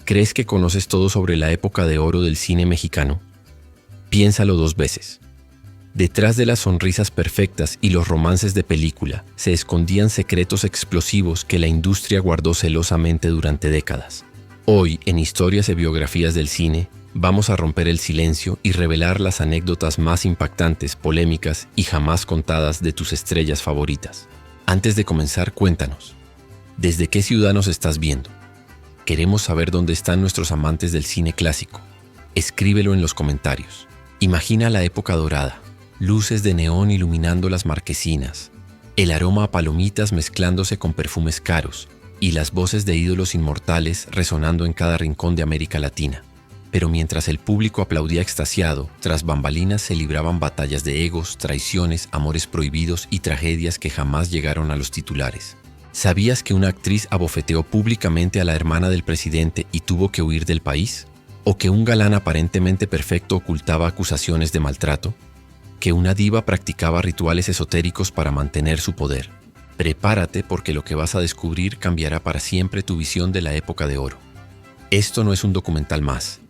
¿Crees que conoces todo sobre la época de oro del cine mexicano? Piénsalo 2 veces. Detrás de las sonrisas perfectas y los romances de película se escondían secretos explosivos que la industria guardó celosamente durante décadas. Hoy, en Historias y Biografías del Cine, vamos a romper el silencio y revelar las anécdotas más impactantes, polémicas y jamás contadas de tus estrellas favoritas. Antes de comenzar, cuéntanos, ¿desde qué ciudad nos estás viendo? Queremos saber dónde están nuestros amantes del cine clásico. Escríbelo en los comentarios. Imagina la época dorada, luces de neón iluminando las marquesinas, el aroma a palomitas mezclándose con perfumes caros y las voces de ídolos inmortales resonando en cada rincón de América Latina. Pero mientras el público aplaudía extasiado, tras bambalinas se libraban batallas de egos, traiciones, amores prohibidos y tragedias que jamás llegaron a los titulares. ¿Sabías que una actriz abofeteó públicamente a la hermana del presidente y tuvo que huir del país? ¿O que un galán aparentemente perfecto ocultaba acusaciones de maltrato? ¿Que una diva practicaba rituales esotéricos para mantener su poder? Prepárate porque lo que vas a descubrir cambiará para siempre tu visión de la época de oro. Esto no es un documental más,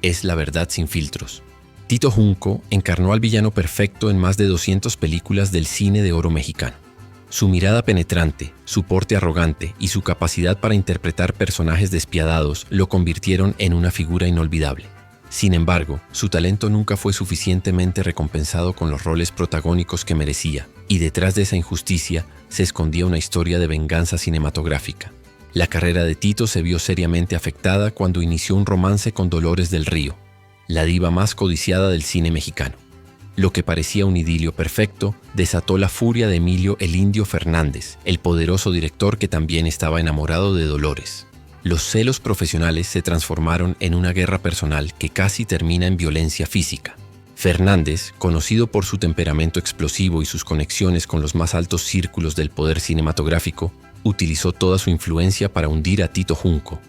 es la verdad sin filtros. Tito Junco encarnó al villano perfecto en más de 200 películas del cine de oro mexicano. Su mirada penetrante, su porte arrogante y su capacidad para interpretar personajes despiadados lo convirtieron en una figura inolvidable. Sin embargo, su talento nunca fue suficientemente recompensado con los roles protagónicos que merecía, y detrás de esa injusticia se escondía una historia de venganza cinematográfica. La carrera de Tito se vio seriamente afectada cuando inició un romance con Dolores del Río, la diva más codiciada del cine mexicano. Lo que parecía un idilio perfecto desató la furia de Emilio "el Indio" Fernández, el poderoso director que también estaba enamorado de Dolores. Los celos profesionales se transformaron en una guerra personal que casi termina en violencia física. Fernández, conocido por su temperamento explosivo y sus conexiones con los más altos círculos del poder cinematográfico, utilizó toda su influencia para hundir a Tito Junco.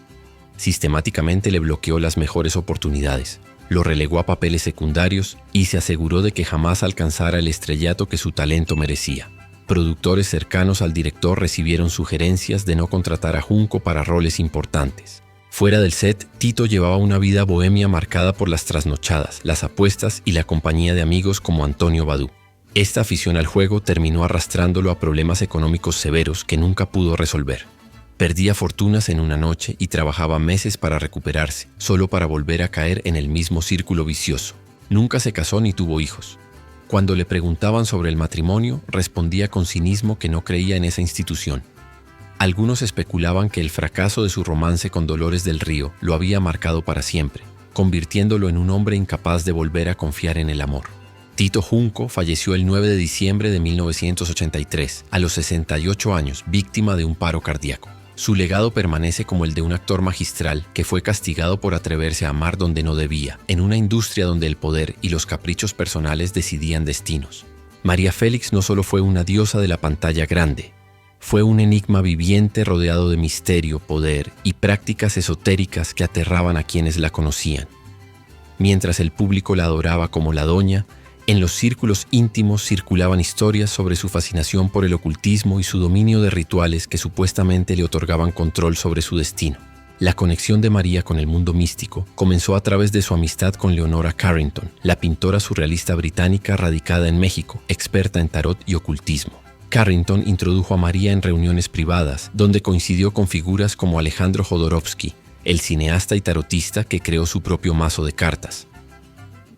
Sistemáticamente le bloqueó las mejores oportunidades, lo relegó a papeles secundarios y se aseguró de que jamás alcanzara el estrellato que su talento merecía. Productores cercanos al director recibieron sugerencias de no contratar a Junco para roles importantes. Fuera del set, Tito llevaba una vida bohemia marcada por las trasnochadas, las apuestas y la compañía de amigos como Antonio Badú. Esta afición al juego terminó arrastrándolo a problemas económicos severos que nunca pudo resolver. Perdía fortunas en una noche y trabajaba meses para recuperarse, solo para volver a caer en el mismo círculo vicioso. Nunca se casó ni tuvo hijos. Cuando le preguntaban sobre el matrimonio, respondía con cinismo que no creía en esa institución. Algunos especulaban que el fracaso de su romance con Dolores del Río lo había marcado para siempre, convirtiéndolo en un hombre incapaz de volver a confiar en el amor. Tito Junco falleció el 9 de diciembre de 1983, a los 68 años, víctima de un paro cardíaco. Su legado permanece como el de un actor magistral que fue castigado por atreverse a amar donde no debía, en una industria donde el poder y los caprichos personales decidían destinos. María Félix no solo fue una diosa de la pantalla grande, fue un enigma viviente rodeado de misterio, poder y prácticas esotéricas que aterraban a quienes la conocían. Mientras el público la adoraba como la doña, en los círculos íntimos circulaban historias sobre su fascinación por el ocultismo y su dominio de rituales que supuestamente le otorgaban control sobre su destino. La conexión de María con el mundo místico comenzó a través de su amistad con Leonora Carrington, la pintora surrealista británica radicada en México, experta en tarot y ocultismo. Carrington introdujo a María en reuniones privadas, donde coincidió con figuras como Alejandro Jodorowsky, el cineasta y tarotista que creó su propio mazo de cartas.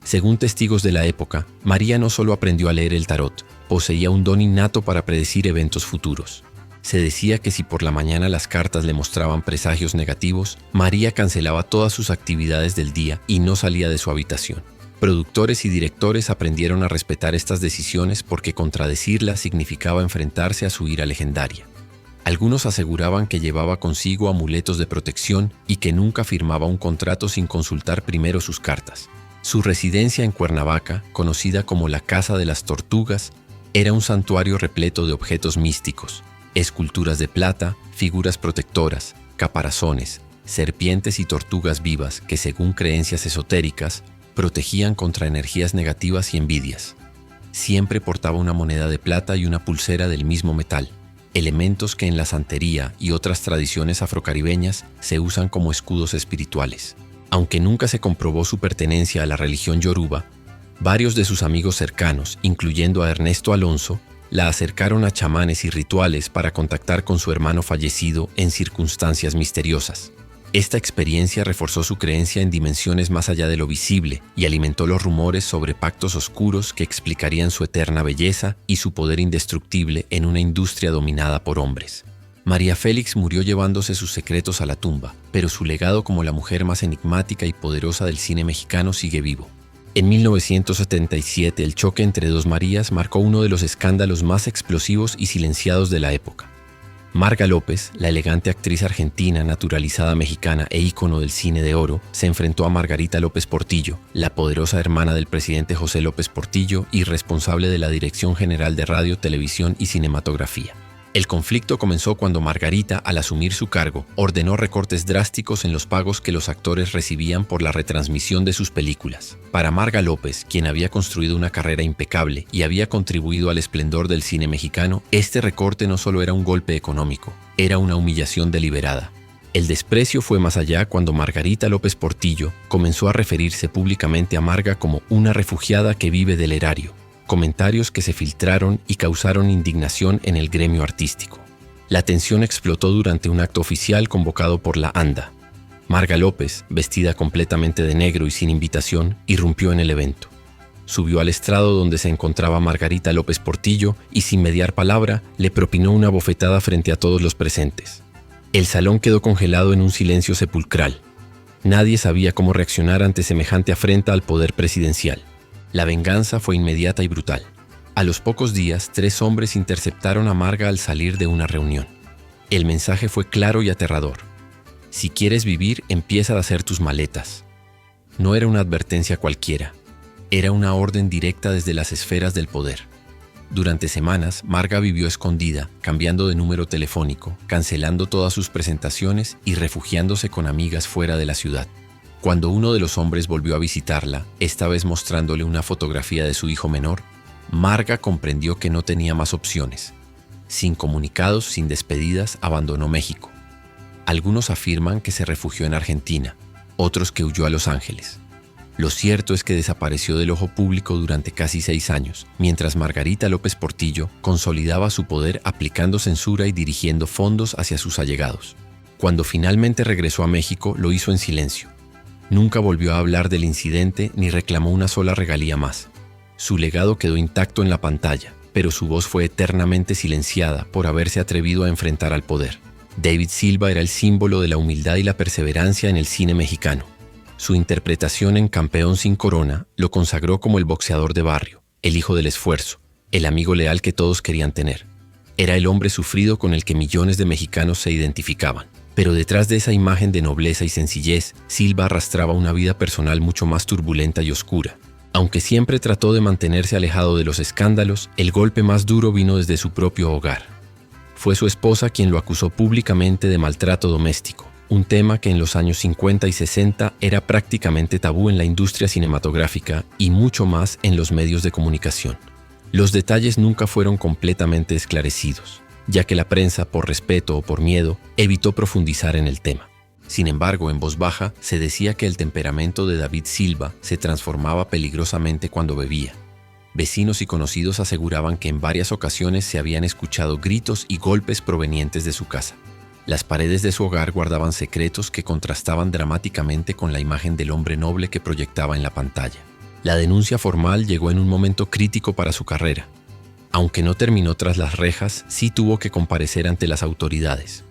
Según testigos de la época, María no solo aprendió a leer el tarot, poseía un don innato para predecir eventos futuros. Se decía que si por la mañana las cartas le mostraban presagios negativos, María cancelaba todas sus actividades del día y no salía de su habitación. Productores y directores aprendieron a respetar estas decisiones porque contradecirlas significaba enfrentarse a su ira legendaria. Algunos aseguraban que llevaba consigo amuletos de protección y que nunca firmaba un contrato sin consultar primero sus cartas. Su residencia en Cuernavaca, conocida como la Casa de las Tortugas, era un santuario repleto de objetos místicos, esculturas de plata, figuras protectoras, caparazones, serpientes y tortugas vivas que, según creencias esotéricas, protegían contra energías negativas y envidias. Siempre portaba una moneda de plata y una pulsera del mismo metal. elementos que en la santería y otras tradiciones afrocaribeñas se usan como escudos espirituales. Aunque nunca se comprobó su pertenencia a la religión yoruba, varios de sus amigos cercanos, incluyendo a Ernesto Alonso, la acercaron a chamanes y rituales para contactar con su hermano fallecido en circunstancias misteriosas. Esta experiencia reforzó su creencia en dimensiones más allá de lo visible y alimentó los rumores sobre pactos oscuros que explicarían su eterna belleza y su poder indestructible en una industria dominada por hombres. María Félix murió llevándose sus secretos a la tumba, pero su legado como la mujer más enigmática y poderosa del cine mexicano sigue vivo. En 1977, el choque entre dos Marías marcó uno de los escándalos más explosivos y silenciados de la época. Marga López, la elegante actriz argentina naturalizada mexicana e ícono del cine de oro, se enfrentó a Margarita López Portillo, la poderosa hermana del presidente José López Portillo y responsable de la Dirección General de Radio, Televisión y Cinematografía. El conflicto comenzó cuando Margarita, al asumir su cargo, ordenó recortes drásticos en los pagos que los actores recibían por la retransmisión de sus películas. Para Marga López, quien había construido una carrera impecable y había contribuido al esplendor del cine mexicano, este recorte no solo era un golpe económico, era una humillación deliberada. El desprecio fue más allá cuando Margarita López Portillo comenzó a referirse públicamente a Marga como una refugiada que vive del erario. Comentarios que se filtraron y causaron indignación en el gremio artístico. La tensión explotó durante un acto oficial convocado por la ANDA. Marga López, vestida completamente de negro y sin invitación, irrumpió en el evento. Subió al estrado donde se encontraba Margarita López Portillo y sin mediar palabra le propinó una bofetada frente a todos los presentes. El salón quedó congelado en un silencio sepulcral. Nadie sabía cómo reaccionar ante semejante afrenta al poder presidencial. La venganza fue inmediata y brutal. A los pocos días, 3 hombres interceptaron a Marga al salir de una reunión. El mensaje fue claro y aterrador. Si quieres vivir, empieza a hacer tus maletas. No era una advertencia cualquiera. Era una orden directa desde las esferas del poder. Durante semanas, Marga vivió escondida, cambiando de número telefónico, cancelando todas sus presentaciones y refugiándose con amigas fuera de la ciudad. Cuando uno de los hombres volvió a visitarla, esta vez mostrándole una fotografía de su hijo menor, Marga comprendió que no tenía más opciones. Sin comunicados, sin despedidas, abandonó México. Algunos afirman que se refugió en Argentina, otros que huyó a Los Ángeles. Lo cierto es que desapareció del ojo público durante casi 6 años, mientras Margarita López Portillo consolidaba su poder aplicando censura y dirigiendo fondos hacia sus allegados. Cuando finalmente regresó a México, lo hizo en silencio. Nunca volvió a hablar del incidente ni reclamó una sola regalía más. Su legado quedó intacto en la pantalla, pero su voz fue eternamente silenciada por haberse atrevido a enfrentar al poder. David Silva era el símbolo de la humildad y la perseverancia en el cine mexicano. Su interpretación en Campeón sin corona lo consagró como el boxeador de barrio, el hijo del esfuerzo, el amigo leal que todos querían tener. Era el hombre sufrido con el que millones de mexicanos se identificaban. Pero detrás de esa imagen de nobleza y sencillez, Silva arrastraba una vida personal mucho más turbulenta y oscura. Aunque siempre trató de mantenerse alejado de los escándalos, el golpe más duro vino desde su propio hogar. Fue su esposa quien lo acusó públicamente de maltrato doméstico, un tema que en los años 50 y 60 era prácticamente tabú en la industria cinematográfica y mucho más en los medios de comunicación. Los detalles nunca fueron completamente esclarecidos, ya que la prensa, por respeto o por miedo, evitó profundizar en el tema. Sin embargo, en voz baja, se decía que el temperamento de David Silva se transformaba peligrosamente cuando bebía. Vecinos y conocidos aseguraban que en varias ocasiones se habían escuchado gritos y golpes provenientes de su casa. Las paredes de su hogar guardaban secretos que contrastaban dramáticamente con la imagen del hombre noble que proyectaba en la pantalla. La denuncia formal llegó en un momento crítico para su carrera. Aunque no terminó tras las rejas, sí tuvo que comparecer ante las autoridades.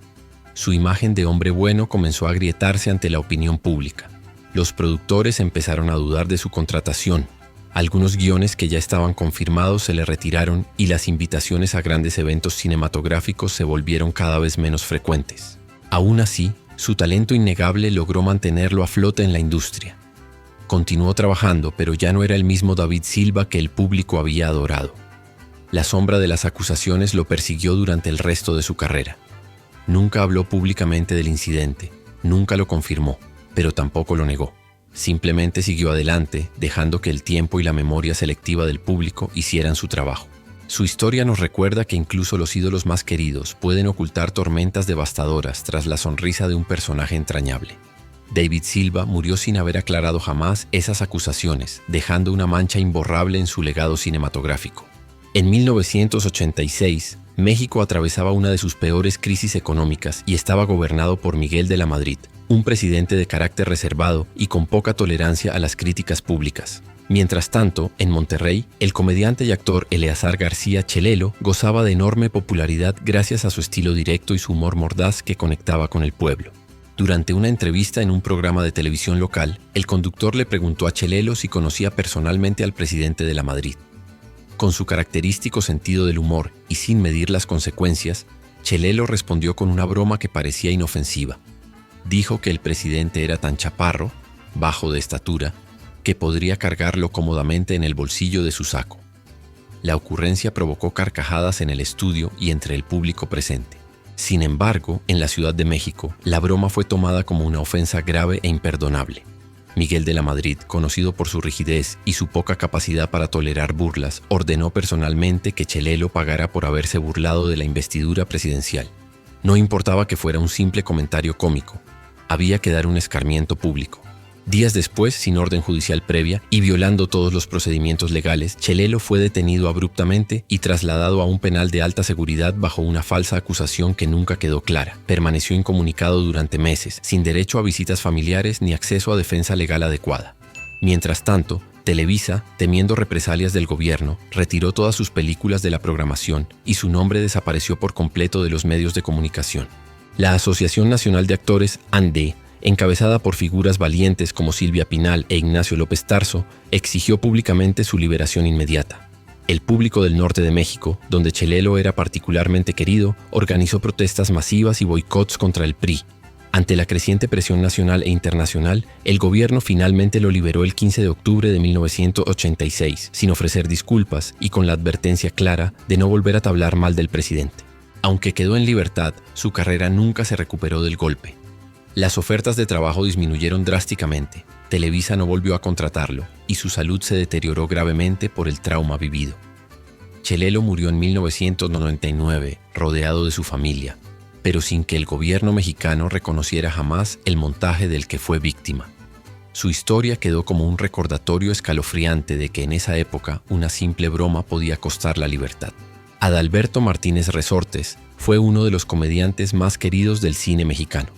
Su imagen de hombre bueno comenzó a agrietarse ante la opinión pública. Los productores empezaron a dudar de su contratación. Algunos guiones que ya estaban confirmados se le retiraron y las invitaciones a grandes eventos cinematográficos se volvieron cada vez menos frecuentes. Aún así, su talento innegable logró mantenerlo a flote en la industria. Continuó trabajando, pero ya no era el mismo David Silva que el público había adorado. La sombra de las acusaciones lo persiguió durante el resto de su carrera. Nunca habló públicamente del incidente, nunca lo confirmó, pero tampoco lo negó. Simplemente siguió adelante, dejando que el tiempo y la memoria selectiva del público hicieran su trabajo. Su historia nos recuerda que incluso los ídolos más queridos pueden ocultar tormentas devastadoras tras la sonrisa de un personaje entrañable. David Silva murió sin haber aclarado jamás esas acusaciones, dejando una mancha imborrable en su legado cinematográfico. En 1986, México atravesaba una de sus peores crisis económicas y estaba gobernado por Miguel de la Madrid, un presidente de carácter reservado y con poca tolerancia a las críticas públicas. Mientras tanto, en Monterrey, el comediante y actor Eleazar García Chelelo gozaba de enorme popularidad gracias a su estilo directo y su humor mordaz que conectaba con el pueblo. Durante una entrevista en un programa de televisión local, el conductor le preguntó a Chelelo si conocía personalmente al presidente de la Madrid. Con su característico sentido del humor y sin medir las consecuencias, Chelelo respondió con una broma que parecía inofensiva. Dijo que el presidente era tan chaparro, bajo de estatura, que podría cargarlo cómodamente en el bolsillo de su saco. La ocurrencia provocó carcajadas en el estudio y entre el público presente. Sin embargo, en la Ciudad de México, la broma fue tomada como una ofensa grave e imperdonable. Miguel de la Madrid, conocido por su rigidez y su poca capacidad para tolerar burlas, ordenó personalmente que Chelelo pagara por haberse burlado de la investidura presidencial. No importaba que fuera un simple comentario cómico, había que dar un escarmiento público. Días después, sin orden judicial previa y violando todos los procedimientos legales, Chelelo fue detenido abruptamente y trasladado a un penal de alta seguridad bajo una falsa acusación que nunca quedó clara. Permaneció incomunicado durante meses, sin derecho a visitas familiares ni acceso a defensa legal adecuada. Mientras tanto, Televisa, temiendo represalias del gobierno, retiró todas sus películas de la programación y su nombre desapareció por completo de los medios de comunicación. La Asociación Nacional de Actores, ANDE, encabezada por figuras valientes como Silvia Pinal e Ignacio López Tarso, exigió públicamente su liberación inmediata. El público del norte de México, donde Chelelo era particularmente querido, organizó protestas masivas y boicots contra el PRI. Ante la creciente presión nacional e internacional, el gobierno finalmente lo liberó el 15 de octubre de 1986, sin ofrecer disculpas y con la advertencia clara de no volver a hablar mal del presidente. Aunque quedó en libertad, su carrera nunca se recuperó del golpe. Las ofertas de trabajo disminuyeron drásticamente, Televisa no volvió a contratarlo y su salud se deterioró gravemente por el trauma vivido. Chelelo murió en 1999, rodeado de su familia, pero sin que el gobierno mexicano reconociera jamás el montaje del que fue víctima. Su historia quedó como un recordatorio escalofriante de que en esa época una simple broma podía costar la libertad. Adalberto Martínez Resortes fue uno de los comediantes más queridos del cine mexicano.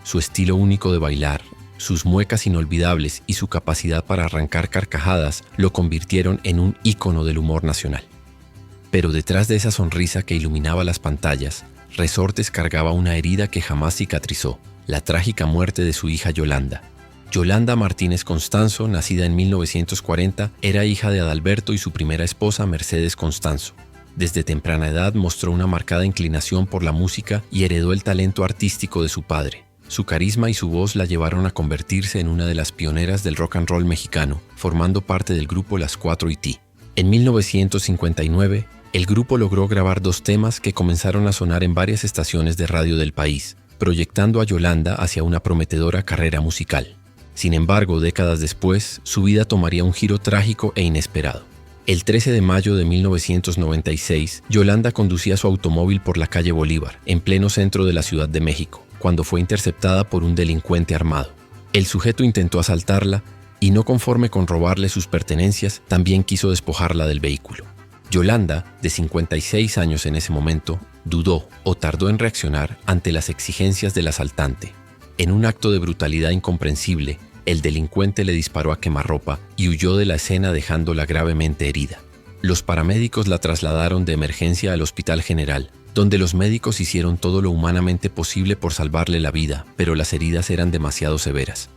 Su estilo único de bailar, sus muecas inolvidables y su capacidad para arrancar carcajadas lo convirtieron en un ícono del humor nacional. Pero detrás de esa sonrisa que iluminaba las pantallas, Resortes cargaba una herida que jamás cicatrizó, la trágica muerte de su hija Yolanda. Yolanda Martínez Constanzo, nacida en 1940, era hija de Adalberto y su primera esposa Mercedes Constanzo. Desde temprana edad mostró una marcada inclinación por la música y heredó el talento artístico de su padre. Su carisma y su voz la llevaron a convertirse en una de las pioneras del rock and roll mexicano, formando parte del grupo Las 4 &T. En 1959, el grupo logró grabar 2 temas que comenzaron a sonar en varias estaciones de radio del país, proyectando a Yolanda hacia una prometedora carrera musical. Sin embargo, décadas después, su vida tomaría un giro trágico e inesperado. El 13 de mayo de 1996, Yolanda conducía su automóvil por la calle Bolívar, en pleno centro de la Ciudad de México, cuando fue interceptada por un delincuente armado. El sujeto intentó asaltarla y, no conforme con robarle sus pertenencias, también quiso despojarla del vehículo. Yolanda, de 56 años en ese momento, dudó o tardó en reaccionar ante las exigencias del asaltante. En un acto de brutalidad incomprensible, el delincuente le disparó a quemarropa y huyó de la escena dejándola gravemente herida. Los paramédicos la trasladaron de emergencia al Hospital General, donde los médicos hicieron todo lo humanamente posible por salvarle la vida, pero las heridas eran demasiado severas.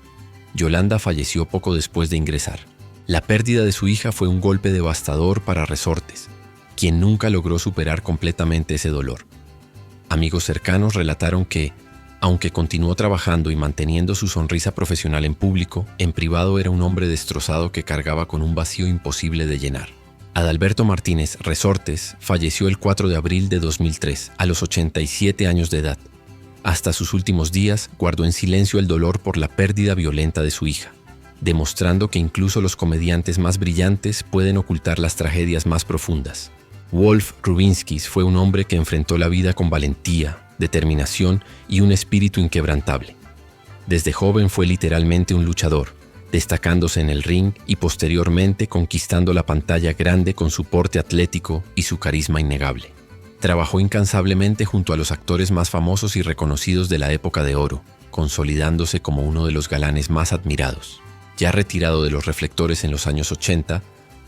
Yolanda falleció poco después de ingresar. La pérdida de su hija fue un golpe devastador para Resortes, quien nunca logró superar completamente ese dolor. Amigos cercanos relataron que, aunque continuó trabajando y manteniendo su sonrisa profesional en público, en privado era un hombre destrozado que cargaba con un vacío imposible de llenar. Adalberto Martínez Resortes falleció el 4 de abril de 2003, a los 87 años de edad. Hasta sus últimos días guardó en silencio el dolor por la pérdida violenta de su hija, demostrando que incluso los comediantes más brillantes pueden ocultar las tragedias más profundas. Wolf Rubinskis fue un hombre que enfrentó la vida con valentía, determinación y un espíritu inquebrantable. Desde joven fue literalmente un luchador, destacándose en el ring y posteriormente conquistando la pantalla grande con su porte atlético y su carisma innegable. Trabajó incansablemente junto a los actores más famosos y reconocidos de la época de oro, consolidándose como uno de los galanes más admirados. Ya retirado de los reflectores en los años 80,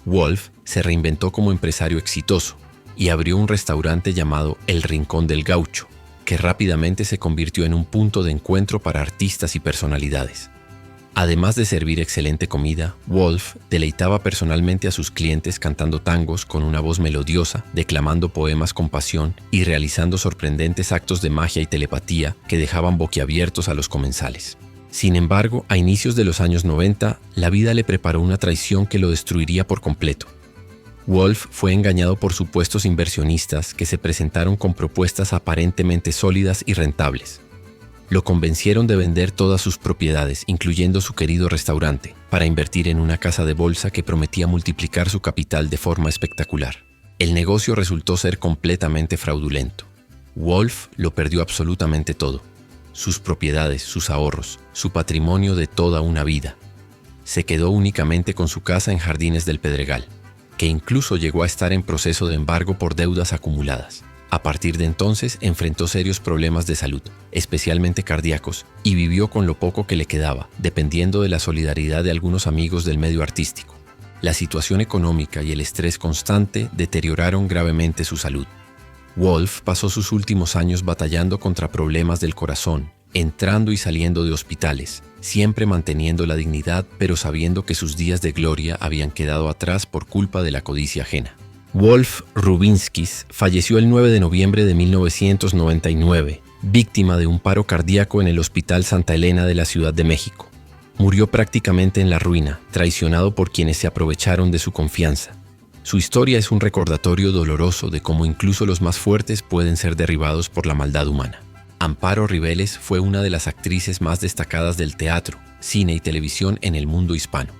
Wolf se reinventó como empresario exitoso y abrió un restaurante llamado El Rincón del Gaucho, que rápidamente se convirtió en un punto de encuentro para artistas y personalidades. Además de servir excelente comida, Wolf deleitaba personalmente a sus clientes cantando tangos con una voz melodiosa, declamando poemas con pasión y realizando sorprendentes actos de magia y telepatía que dejaban boquiabiertos a los comensales. Sin embargo, a inicios de los años 90, la vida le preparó una traición que lo destruiría por completo. Wolf fue engañado por supuestos inversionistas que se presentaron con propuestas aparentemente sólidas y rentables. Lo convencieron de vender todas sus propiedades, incluyendo su querido restaurante, para invertir en una casa de bolsa que prometía multiplicar su capital de forma espectacular. El negocio resultó ser completamente fraudulento. Wolf lo perdió absolutamente todo: sus propiedades, sus ahorros, su patrimonio de toda una vida. Se quedó únicamente con su casa en Jardines del Pedregal, que incluso llegó a estar en proceso de embargo por deudas acumuladas. A partir de entonces enfrentó serios problemas de salud, especialmente cardíacos, y vivió con lo poco que le quedaba, dependiendo de la solidaridad de algunos amigos del medio artístico. La situación económica y el estrés constante deterioraron gravemente su salud. Wolf pasó sus últimos años batallando contra problemas del corazón, entrando y saliendo de hospitales, siempre manteniendo la dignidad, pero sabiendo que sus días de gloria habían quedado atrás por culpa de la codicia ajena. Wolf Rubinskis falleció el 9 de noviembre de 1999, víctima de un paro cardíaco en el Hospital Santa Elena de la Ciudad de México. Murió prácticamente en la ruina, traicionado por quienes se aprovecharon de su confianza. Su historia es un recordatorio doloroso de cómo incluso los más fuertes pueden ser derribados por la maldad humana. Amparo Ribeles fue una de las actrices más destacadas del teatro, cine y televisión en el mundo hispano.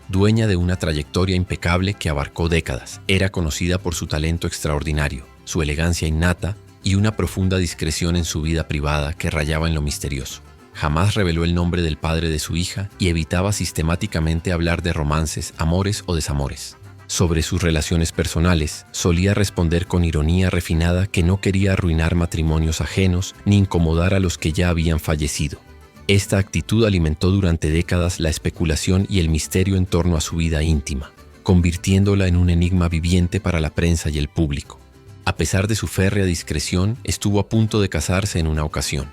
Dueña de una trayectoria impecable que abarcó décadas, era conocida por su talento extraordinario, su elegancia innata y una profunda discreción en su vida privada que rayaba en lo misterioso. Jamás reveló el nombre del padre de su hija y evitaba sistemáticamente hablar de romances, amores o desamores. Sobre sus relaciones personales, solía responder con ironía refinada que no quería arruinar matrimonios ajenos ni incomodar a los que ya habían fallecido. Esta actitud alimentó durante décadas la especulación y el misterio en torno a su vida íntima, convirtiéndola en un enigma viviente para la prensa y el público. A pesar de su férrea discreción, estuvo a punto de casarse en una ocasión.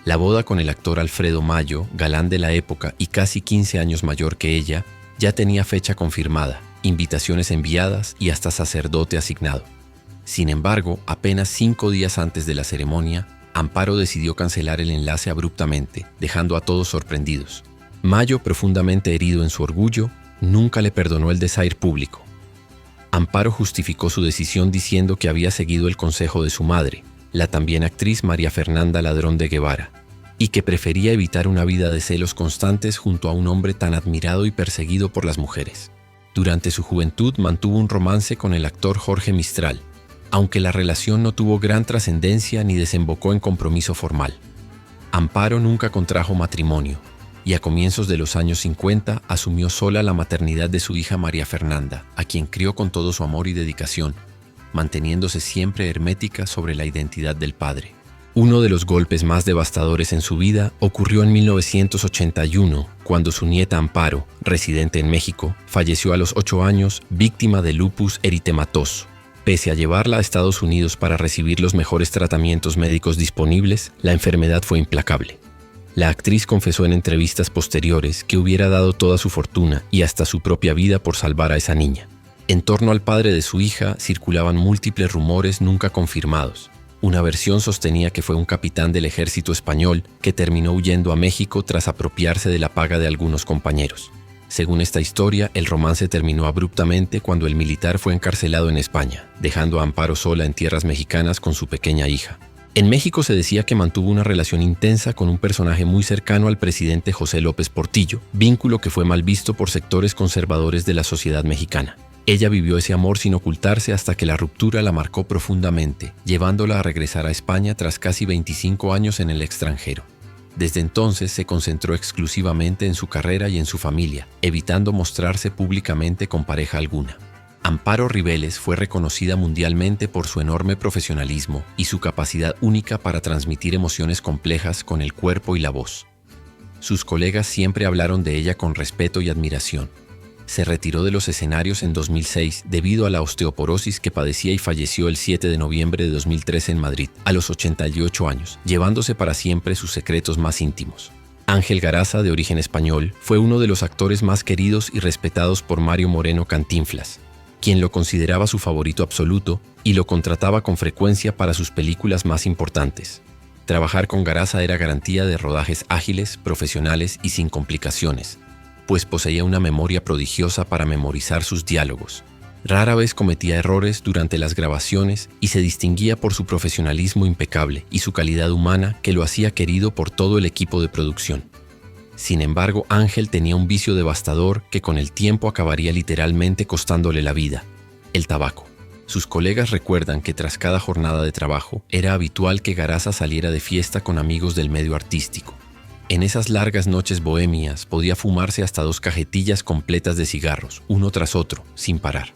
La boda con el actor Alfredo Mayo, galán de la época y casi 15 años mayor que ella, ya tenía fecha confirmada, invitaciones enviadas y hasta sacerdote asignado. Sin embargo, apenas 5 días antes de la ceremonia, Amparo decidió cancelar el enlace abruptamente, dejando a todos sorprendidos. Mayo, profundamente herido en su orgullo, nunca le perdonó el desaire público. Amparo justificó su decisión diciendo que había seguido el consejo de su madre, la también actriz María Fernanda Ladrón de Guevara, y que prefería evitar una vida de celos constantes junto a un hombre tan admirado y perseguido por las mujeres. Durante su juventud mantuvo un romance con el actor Jorge Mistral, aunque la relación no tuvo gran trascendencia ni desembocó en compromiso formal. Amparo nunca contrajo matrimonio y a comienzos de los años 50 asumió sola la maternidad de su hija María Fernanda, a quien crió con todo su amor y dedicación, manteniéndose siempre hermética sobre la identidad del padre. Uno de los golpes más devastadores en su vida ocurrió en 1981, cuando su nieta Amparo, residente en México, falleció a los 8 años víctima de lupus eritematoso. Pese a llevarla a Estados Unidos para recibir los mejores tratamientos médicos disponibles, la enfermedad fue implacable. La actriz confesó en entrevistas posteriores que hubiera dado toda su fortuna y hasta su propia vida por salvar a esa niña. En torno al padre de su hija circulaban múltiples rumores nunca confirmados. Una versión sostenía que fue un capitán del ejército español que terminó huyendo a México tras apropiarse de la paga de algunos compañeros. Según esta historia, el romance terminó abruptamente cuando el militar fue encarcelado en España, dejando a Amparo sola en tierras mexicanas con su pequeña hija. En México se decía que mantuvo una relación intensa con un personaje muy cercano al presidente José López Portillo, vínculo que fue mal visto por sectores conservadores de la sociedad mexicana. Ella vivió ese amor sin ocultarse hasta que la ruptura la marcó profundamente, llevándola a regresar a España tras casi 25 años en el extranjero. Desde entonces se concentró exclusivamente en su carrera y en su familia, evitando mostrarse públicamente con pareja alguna. Amparo Ribeles fue reconocida mundialmente por su enorme profesionalismo y su capacidad única para transmitir emociones complejas con el cuerpo y la voz. Sus colegas siempre hablaron de ella con respeto y admiración. Se retiró de los escenarios en 2006 debido a la osteoporosis que padecía y falleció el 7 de noviembre de 2013 en Madrid, a los 88 años, llevándose para siempre sus secretos más íntimos. Ángel Garaza, de origen español, fue uno de los actores más queridos y respetados por Mario Moreno Cantinflas, quien lo consideraba su favorito absoluto y lo contrataba con frecuencia para sus películas más importantes. Trabajar con Garaza era garantía de rodajes ágiles, profesionales y sin complicaciones, pues poseía una memoria prodigiosa para memorizar sus diálogos. Rara vez cometía errores durante las grabaciones y se distinguía por su profesionalismo impecable y su calidad humana que lo hacía querido por todo el equipo de producción. Sin embargo, Ángel tenía un vicio devastador que con el tiempo acabaría literalmente costándole la vida: el tabaco. Sus colegas recuerdan que tras cada jornada de trabajo era habitual que Garaza saliera de fiesta con amigos del medio artístico. En esas largas noches bohemias podía fumarse hasta 2 cajetillas completas de cigarros, uno tras otro, sin parar.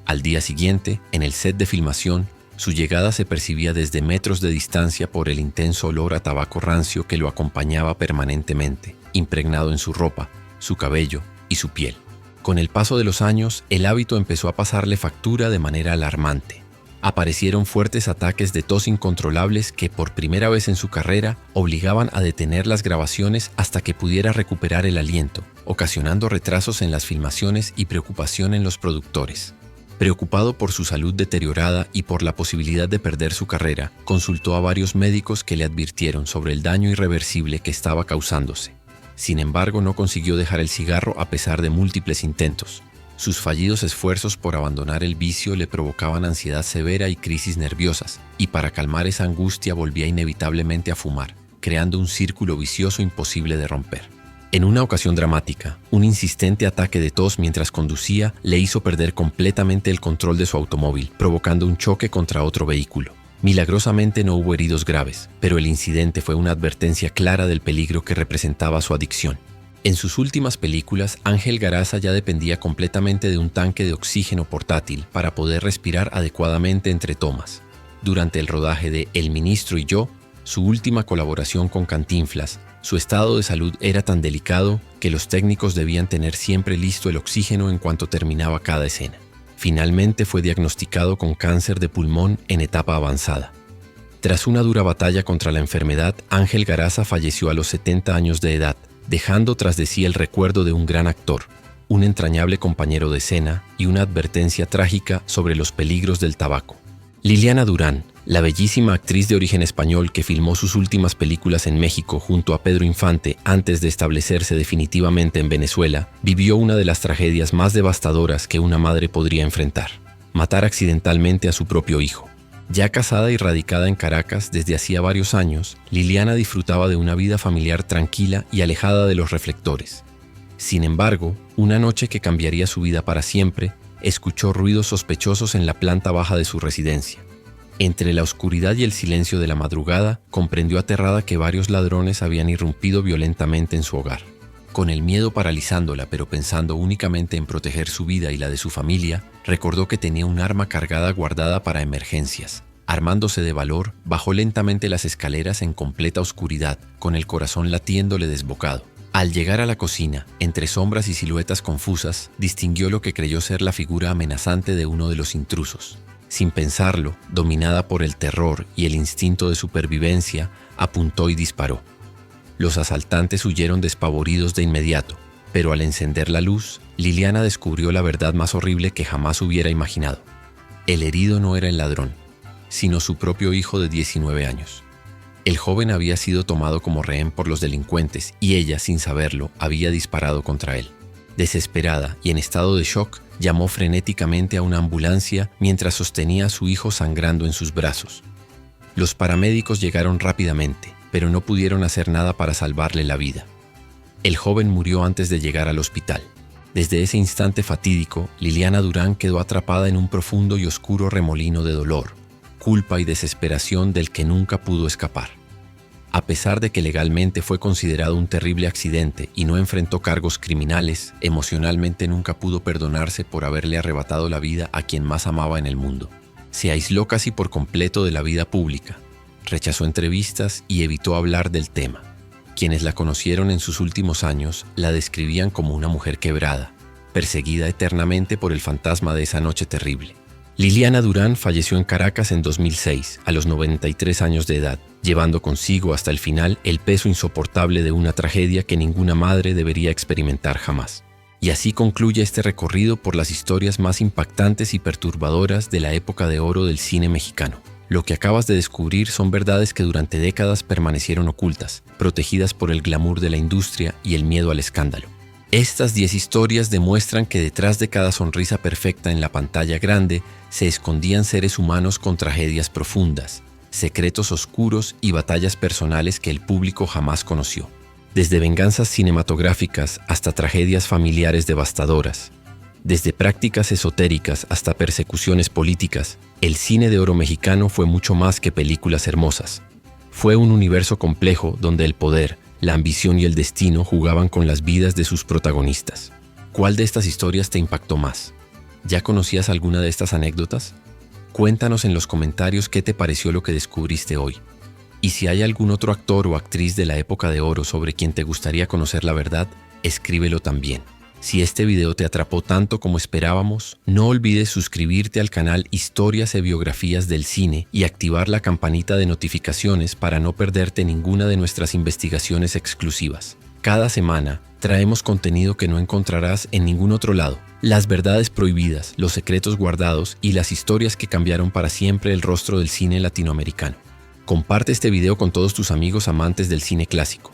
Al día siguiente, en el set de filmación, su llegada se percibía desde metros de distancia por el intenso olor a tabaco rancio que lo acompañaba permanentemente, impregnado en su ropa, su cabello y su piel. Con el paso de los años, el hábito empezó a pasarle factura de manera alarmante. Aparecieron fuertes ataques de tos incontrolables que, por primera vez en su carrera, obligaban a detener las grabaciones hasta que pudiera recuperar el aliento, ocasionando retrasos en las filmaciones y preocupación en los productores. Preocupado por su salud deteriorada y por la posibilidad de perder su carrera, consultó a varios médicos que le advirtieron sobre el daño irreversible que estaba causándose. Sin embargo, no consiguió dejar el cigarro a pesar de múltiples intentos. Sus fallidos esfuerzos por abandonar el vicio le provocaban ansiedad severa y crisis nerviosas, y para calmar esa angustia volvía inevitablemente a fumar, creando un círculo vicioso imposible de romper. En una ocasión dramática, un insistente ataque de tos mientras conducía le hizo perder completamente el control de su automóvil, provocando un choque contra otro vehículo. Milagrosamente no hubo heridos graves, pero el incidente fue una advertencia clara del peligro que representaba su adicción. En sus últimas películas, Ángel Garaza ya dependía completamente de un tanque de oxígeno portátil para poder respirar adecuadamente entre tomas. Durante el rodaje de El Ministro y yo, su última colaboración con Cantinflas, su estado de salud era tan delicado que los técnicos debían tener siempre listo el oxígeno en cuanto terminaba cada escena. Finalmente fue diagnosticado con cáncer de pulmón en etapa avanzada. Tras una dura batalla contra la enfermedad, Ángel Garaza falleció a los 70 años de edad, dejando tras de sí el recuerdo de un gran actor, un entrañable compañero de escena y una advertencia trágica sobre los peligros del tabaco. Liliana Durán, la bellísima actriz de origen español que filmó sus últimas películas en México junto a Pedro Infante antes de establecerse definitivamente en Venezuela, vivió una de las tragedias más devastadoras que una madre podría enfrentar: matar accidentalmente a su propio hijo. Ya casada y radicada en Caracas desde hacía varios años, Liliana disfrutaba de una vida familiar tranquila y alejada de los reflectores. Sin embargo, una noche que cambiaría su vida para siempre, escuchó ruidos sospechosos en la planta baja de su residencia. Entre la oscuridad y el silencio de la madrugada, comprendió aterrada que varios ladrones habían irrumpido violentamente en su hogar. Con el miedo paralizándola, pero pensando únicamente en proteger su vida y la de su familia, recordó que tenía un arma cargada guardada para emergencias. Armándose de valor, bajó lentamente las escaleras en completa oscuridad, con el corazón latiéndole desbocado. Al llegar a la cocina, entre sombras y siluetas confusas, distinguió lo que creyó ser la figura amenazante de uno de los intrusos. Sin pensarlo, dominada por el terror y el instinto de supervivencia, apuntó y disparó. Los asaltantes huyeron despavoridos de inmediato, pero al encender la luz, Liliana descubrió la verdad más horrible que jamás hubiera imaginado. El herido no era el ladrón, sino su propio hijo de 19 años. El joven había sido tomado como rehén por los delincuentes y ella, sin saberlo, había disparado contra él. Desesperada y en estado de shock, llamó frenéticamente a una ambulancia mientras sostenía a su hijo sangrando en sus brazos. Los paramédicos llegaron rápidamente, pero no pudieron hacer nada para salvarle la vida. El joven murió antes de llegar al hospital. Desde ese instante fatídico, Liliana Durán quedó atrapada en un profundo y oscuro remolino de dolor, culpa y desesperación del que nunca pudo escapar. A pesar de que legalmente fue considerado un terrible accidente y no enfrentó cargos criminales, emocionalmente nunca pudo perdonarse por haberle arrebatado la vida a quien más amaba en el mundo. Se aisló casi por completo de la vida pública, rechazó entrevistas y evitó hablar del tema. Quienes la conocieron en sus últimos años la describían como una mujer quebrada, perseguida eternamente por el fantasma de esa noche terrible. Liliana Durán falleció en Caracas en 2006, a los 93 años de edad, llevando consigo hasta el final el peso insoportable de una tragedia que ninguna madre debería experimentar jamás. Y así concluye este recorrido por las historias más impactantes y perturbadoras de la época de oro del cine mexicano. Lo que acabas de descubrir son verdades que durante décadas permanecieron ocultas, protegidas por el glamour de la industria y el miedo al escándalo. Estas 10 historias demuestran que detrás de cada sonrisa perfecta en la pantalla grande se escondían seres humanos con tragedias profundas, secretos oscuros y batallas personales que el público jamás conoció. Desde venganzas cinematográficas hasta tragedias familiares devastadoras, desde prácticas esotéricas hasta persecuciones políticas, el cine de oro mexicano fue mucho más que películas hermosas. Fue un universo complejo donde el poder, la ambición y el destino jugaban con las vidas de sus protagonistas. ¿Cuál de estas historias te impactó más? ¿Ya conocías alguna de estas anécdotas? Cuéntanos en los comentarios qué te pareció lo que descubriste hoy. Y si hay algún otro actor o actriz de la época de oro sobre quien te gustaría conocer la verdad, escríbelo también. Si este video te atrapó tanto como esperábamos, no olvides suscribirte al canal Historias y Biografías del Cine y activar la campanita de notificaciones para no perderte ninguna de nuestras investigaciones exclusivas. Cada semana traemos contenido que no encontrarás en ningún otro lado. Las verdades prohibidas, los secretos guardados y las historias que cambiaron para siempre el rostro del cine latinoamericano. Comparte este video con todos tus amigos amantes del cine clásico.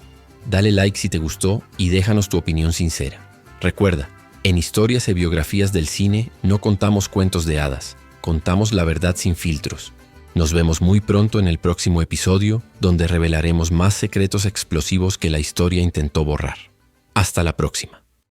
Dale like si te gustó y déjanos tu opinión sincera. Recuerda, en Historias y Biografías del Cine no contamos cuentos de hadas, contamos la verdad sin filtros. Nos vemos muy pronto en el próximo episodio, donde revelaremos más secretos explosivos que la historia intentó borrar. Hasta la próxima.